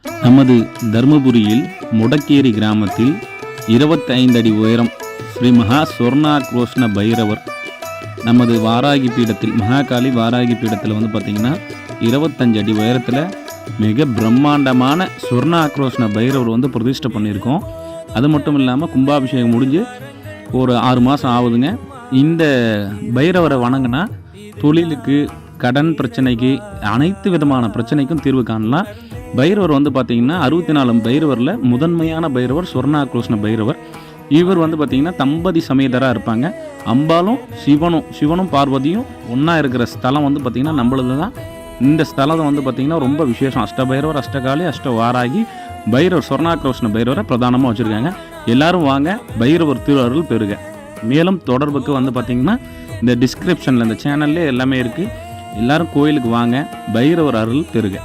நமது தர்மபுரியில் முடக்கேரி கிராமத்தில் 25 அடி உயரம் ஸ்ரீ மகா சொர்ணாக்ரோஷ்ண பைரவர் நமது வாராகி பீடத்தில் மகாகாளி வாராகி பீடத்தில் வந்து பார்த்திங்கன்னா 25 அடி உயரத்தில் மிக பிரம்மாண்டமான சொர்ணாக்ரோஷ்ண பைரவர் வந்து பிரதிஷ்டை பண்ணியிருக்கோம். அது மட்டும் இல்லாமல் கும்பாபிஷேகம் முடிஞ்சு ஒரு 6 மாதம் ஆகுதுங்க. இந்த பைரவரை வணங்கினா தொழிலுக்கு, கடன் பிரச்சனைக்கு, அனைத்து விதமான பிரச்சனைக்கும் தீர்வு காணலாம். பைரவர் வந்து பார்த்திங்கன்னா 64 பைரவரில் முதன்மையான பைரவர் சொர்ணாக்ரோஷ்ண பைரவர். இவர் வந்து பார்த்திங்கன்னா தம்பதி சமேதராக இருப்பாங்க. அம்பாலும் சிவனும் பார்வதியும் ஒன்றா இருக்கிற ஸ்தலம் வந்து பார்த்திங்கன்னா நம்மளது தான். இந்த ஸ்தலம் வந்து பார்த்திங்கன்னா ரொம்ப விசேஷம். அஷ்டபைரவர், அஷ்டகாளி, அஷ்டவாராகி, பைரவர் சொர்ணாக்ரோஷ்ண பைரவரை பிரதானமாக வச்சுருக்காங்க. எல்லோரும் வாங்க, பைரவர் திருஅருள் பெறுக. மேலும் தொடர்புக்கு வந்து பார்த்திங்கன்னா இந்த டிஸ்கிரிப்ஷனில் இந்த சேனல்லே எல்லாமே இருக்குது. எல்லோரும் கோயிலுக்கு வாங்க, பைரவர் அருள் பெறுக.